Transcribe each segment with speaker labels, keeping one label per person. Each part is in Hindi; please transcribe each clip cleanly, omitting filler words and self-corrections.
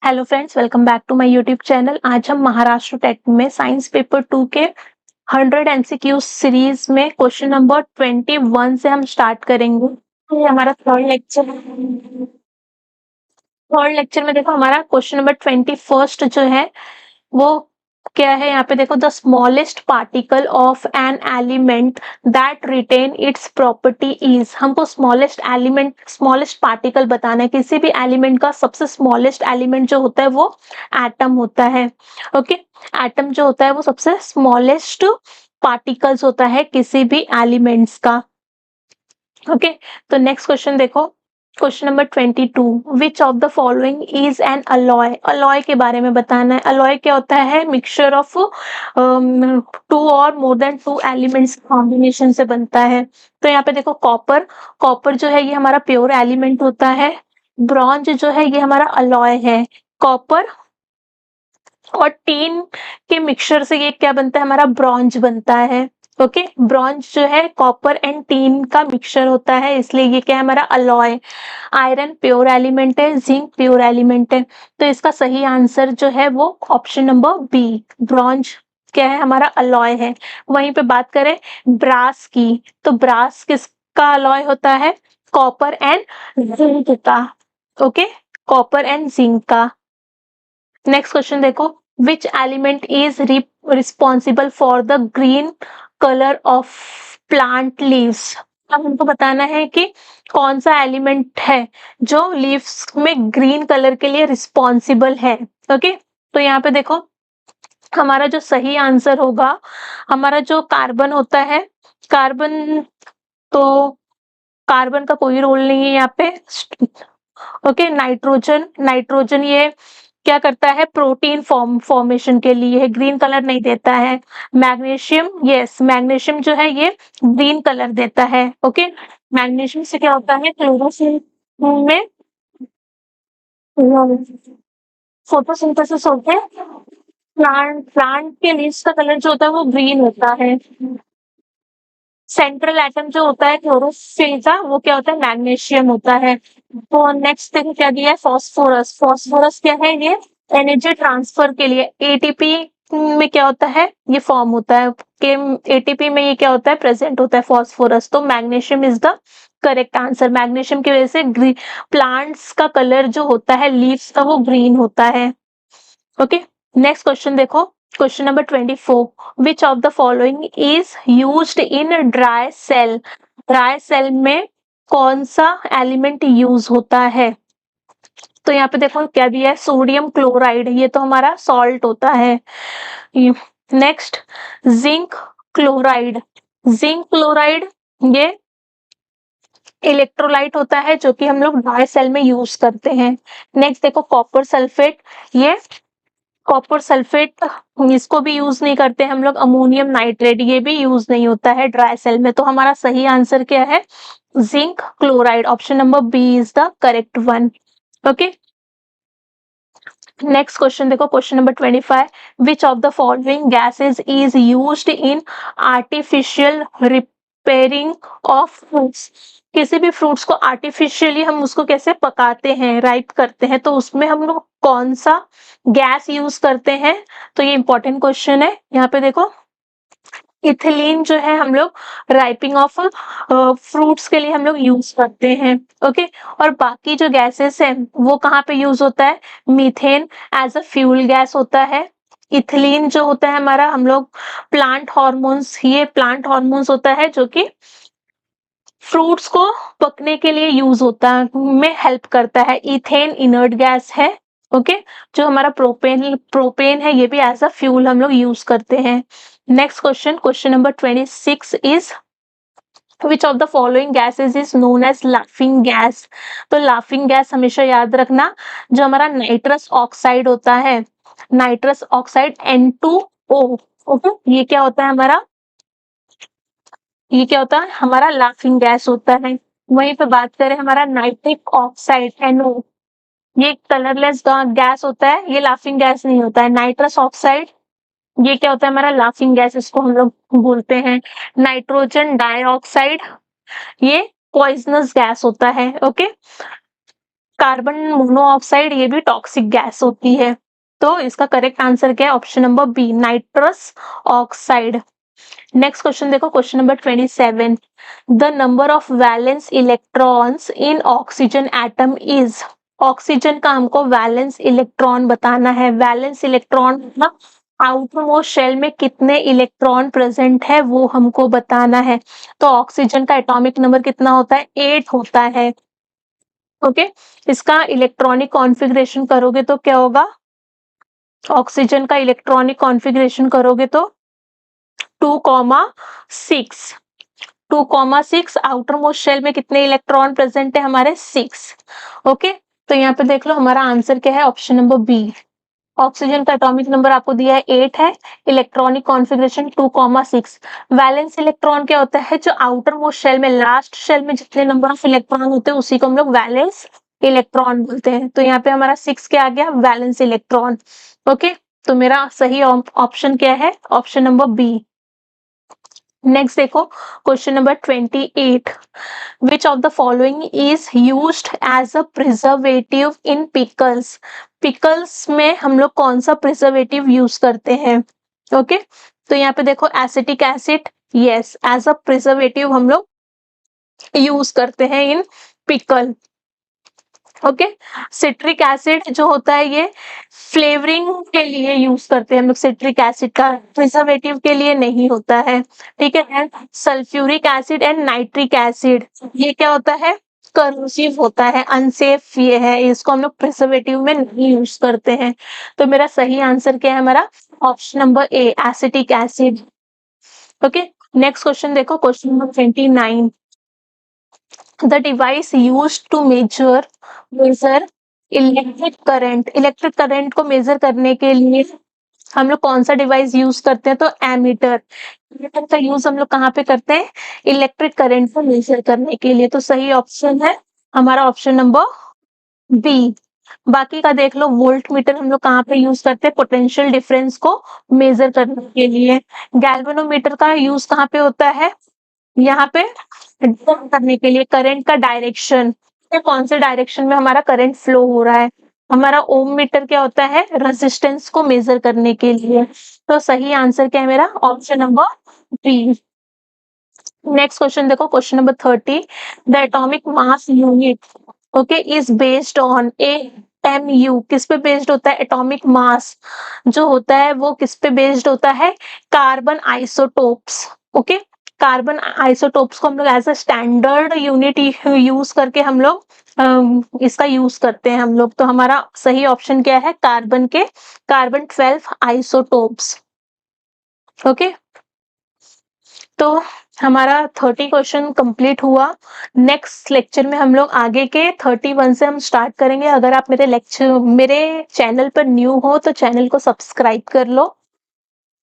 Speaker 1: Hello friends, welcome back to my YouTube channel. आज हम महाराष्ट्र टेट में साइंस पेपर 2 के 100 एमसीक्यू सीरीज में क्वेश्चन नंबर 21 से हम स्टार्ट करेंगे। ये हमारा थर्ड लेक्चर में देखो हमारा क्वेश्चन नंबर 21 जो है वो क्या है। यहाँ पे देखो, the smallest particle of an element that retain its property is. हमको स्मॉलेस्ट पार्टिकल बताना है। किसी भी एलिमेंट का सबसे स्मॉलेस्ट एलिमेंट जो होता है वो एटम होता है। ओके, एटम जो होता है वो सबसे स्मॉलेस्ट पार्टिकल्स होता है किसी भी एलिमेंट्स का। ओके, तो नेक्स्ट क्वेश्चन देखो, question number 22, which of the following is an alloy. Alloy के बारे में बताना है। अलॉय क्या होता है? मिक्सचर ऑफ टू और more than two elements combination से बनता है। तो यहाँ पे देखो, कॉपर कॉपर जो है ये हमारा प्योर एलिमेंट होता है। ब्रॉन्ज जो है ये हमारा अलॉय है। कॉपर और टीन के मिक्सचर से ये क्या बनता है? हमारा ब्रॉन्ज बनता है। ओके, ब्रॉन्ज जो है कॉपर एंड टीन का मिक्सचर होता है, इसलिए ये क्या है? हमारा अलॉय। आयरन प्योर एलिमेंट है, जिंक प्योर एलिमेंट है। तो इसका सही आंसर जो है वो ऑप्शन नंबर बी, ब्रॉन्ज क्या है? हमारा अलॉय है। वहीं पे बात करें ब्रास की, तो ब्रास किसका अलॉय होता है? कॉपर एंड जिंक का। ओके, कॉपर एंड जिंक का। नेक्स्ट क्वेश्चन देखो, which element is responsible for the green colour of plant leaves. अब हमको बताना है कि कौन सा एलिमेंट है जो लीव्स में ग्रीन कलर के लिए रिस्पॉन्सिबल है। ओके, तो यहाँ पे देखो, हमारा जो सही आंसर होगा, हमारा जो कार्बन होता है, कार्बन, तो कार्बन का कोई रोल नहीं है यहाँ पे। ओके, नाइट्रोजन, नाइट्रोजन ये क्या करता है? प्रोटीन फॉर्मेशन के लिए ग्रीन कलर नहीं देता है। मैग्नीशियम, यस, मैग्नीशियम जो है ये ग्रीन कलर देता है। ओके, मैग्नीशियम से क्या होता है? क्लोरोफिल में फोटोसिंथेसिस होते हैं। प्लांट के लीव्स का कलर जो होता है वो ग्रीन होता है। सेंट्रल एटम जो होता है क्लोरोफिल का वो क्या होता है? मैग्नीशियम होता है। तो नेक्स्ट देखो क्या दिया है? फास्फोरस। फास्फोरस क्या है? ये एनर्जी ट्रांसफर के लिए एटीपी में क्या होता है? ये फॉर्म होता है कि एटीपी में ये क्या होता है? प्रेजेंट होता है फास्फोरस। तो magnesium is the correct answer. Magnesium की वजह से प्लांट्स का कलर जो होता है लीव्स का वो ग्रीन होता है। ओके, नेक्स्ट क्वेश्चन देखो, question number 24, which of the following is used in dry cell. Dry cell में कौन सा एलिमेंट यूज होता है? तो यहाँ पे देखो क्या दिया है? सोडियम क्लोराइड, ये तो हमारा सॉल्ट होता है। Next, zinc chloride. Zinc chloride ये इलेक्ट्रोलाइट होता है जो कि हम लोग ड्राई सेल में यूज करते हैं। नेक्स्ट देखो, कॉपर सल्फेट, ये कॉपर सल्फेट इसको भी यूज नहीं करते हम लोग। अमोनियम नाइट्रेट ये भी यूज नहीं होता है ड्राई सेल में। तो हमारा सही आंसर क्या है? Zinc chloride. Option number B is the correct one. Okay, next question देखो, question number 25, which of the following gases is used in artificial repairing of fruits. किसी भी फ्रूट्स को आर्टिफिशियली हम उसको कैसे पकाते हैं, राइप करते हैं, तो उसमें हम लोग कौन सा गैस यूज करते हैं? तो ये इंपॉर्टेंट क्वेश्चन है। यहाँ पे देखो, इथिलीन जो है हम लोग राइपिंग ऑफ फ्रूट्स के लिए हम लोग यूज करते हैं। ओके, और बाकी जो गैसेस हैं वो कहाँ पे यूज होता है? Methane as a fuel gas होता है। इथिलीन जो होता है हमारा, हम लोग प्लांट हॉर्मोन्स, ये प्लांट हॉर्मोन्स होता है जो कि फ्रूट्स को पकने के लिए यूज होता है, में हेल्प करता है। इथेन इनर्ट गैस है। ओके, जो हमारा प्रोपेन प्रोपेन है ये भी एज अ फ्यूल हम लोग यूज करते हैं। Next question, question number 26 is which of the following gases is known as laughing gas. तो लाफिंग गैस हमेशा याद रखना, जो हमारा नाइट्रस ऑक्साइड होता है, नाइट्रस ऑक्साइड N2O। ओके, ये क्या होता है हमारा? ये क्या होता है? हमारा लाफिंग गैस होता है। वहीं पे बात करें हमारा नाइट्रिक ऑक्साइड NO, ये कलरलेस गैस होता है, ये लाफिंग गैस नहीं होता है। नाइट्रस ऑक्साइड ये क्या होता है? हमारा लाफिंग गैस, इसको हम लोग बोलते हैं। नाइट्रोजन डाइऑक्साइड ये पॉइजनस गैस होता है। ओके, कार्बन मोनोऑक्साइड ये भी टॉक्सिक गैस होती है। तो इसका करेक्ट आंसर क्या है? Option number B, nitrous oxide. Next question देखो, question number 27। The number of valence electrons in oxygen atom is. Oxygen का हमको वैलेंस इलेक्ट्रॉन बताना है। वैलेंस इलेक्ट्रॉन मतलब आउटर मोस्ट शेल में कितने इलेक्ट्रॉन प्रेजेंट है वो हमको बताना है। तो ऑक्सीजन का एटॉमिक नंबर कितना होता है? 8 होता है। ओके, इसका इलेक्ट्रॉनिक कॉन्फ़िगरेशन करोगे तो क्या होगा? ऑक्सीजन का इलेक्ट्रॉनिक कॉन्फ़िगरेशन करोगे तो 2,6। 2,6 आउटर मोस्ट शेल में कितने इलेक्ट्रॉन प्रेजेंट है हमारे? 6। ओके, तो यहाँ पे देख लो हमारा आंसर क्या है? Option number B. ऑक्सीजन का एटॉमिक नंबर आपको दिया है 8 है, इलेक्ट्रॉनिक कॉन्फ़िगरेशन 2,6। वैलेंस इलेक्ट्रॉन क्या होता है? जो आउटर मोस्ट शेल में, लास्ट शेल में जितने नंबर ऑफ इलेक्ट्रॉन होते हैं उसी को हम लोग वैलेंस इलेक्ट्रॉन बोलते हैं। तो यहाँ पे हमारा 6 क्या आ गया? Valence electron. ओके, तो मेरा सही ऑप्शन क्या है? Option number B. नेक्स्ट देखो, question number 28। Which of the following is used as a preservative in pickles? pickles में हम लोग कौन सा प्रिजर्वेटिव यूज करते हैं? ओके, तो यहाँ पे देखो acetic acid, yes, as a preservative हम लोग यूज करते हैं in pickle. Okay, citric acid जो होता है ये फ्लेवरिंग के लिए यूज करते हैं हम लोग। सिट्रिक एसिड का प्रिजर्वेटिव के लिए नहीं होता है, ठीक है। Sulphuric acid and nitric acid ये क्या होता है? करोसिव होता है, अनसेफ ये है, इसको हम लोग प्रिजर्वेटिव में नहीं यूज करते हैं। तो मेरा सही आंसर क्या है? हमारा option number A, acetic acid. Okay, next question देखो, question number 29। the device used to measure electric current. Electric current को मेजर करने के लिए हम लोग कौन सा डिवाइस यूज करते हैं? तो एमीटर। एमीटर का यूज हम लोग कहाँ पे करते हैं? इलेक्ट्रिक करंट को मेजर करने के लिए। तो सही ऑप्शन है हमारा ऑप्शन नंबर बी। बाकी का देख लो, वोल्ट मीटर हम लोग कहाँ पे यूज करते हैं? पोटेंशियल डिफरेंस को मेजर करने के लिए। गैल्वेनोमीटर का यूज कहाँ पे होता है? यहाँ पे डिटेक्ट करने के लिए करंट का डायरेक्शन, कौन से डायरेक्शन में हमारा करंट फ्लो हो रहा है। हमारा ओम मीटर क्या होता है? रेजिस्टेंस को मेजर करने के लिए। तो सही आंसर क्या है मेरा? Option number B. Next question देखो, question number 30। The atomic mass unit okay is based on AMU। किस पे बेस्ड होता है? एटॉमिक मास जो होता है वो किस पे बेस्ड होता है? Carbon isotopes. Okay, carbon isotopes को हम लोग as a standard unit use करके हम लोग इसका यूज करते हैं हम लोग। तो हमारा सही ऑप्शन क्या है? कार्बन के कार्बन 12 आइसोटोप्स। ओके, तो हमारा 30 क्वेश्चन कंप्लीट हुआ। नेक्स्ट लेक्चर में हम लोग आगे के 31 से हम स्टार्ट करेंगे। अगर आप मेरे चैनल पर न्यू हो तो चैनल को सब्सक्राइब कर लो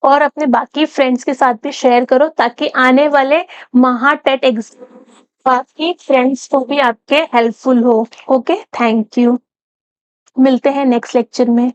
Speaker 1: और अपने बाकी फ्रेंड्स के साथ भी शेयर करो ताकि आने वाले महाटेट एग्जाम बाकी फ्रेंड्स को भी आपके हेल्पफुल हो। Okay, thank you. मिलते हैं नेक्स्ट लेक्चर में।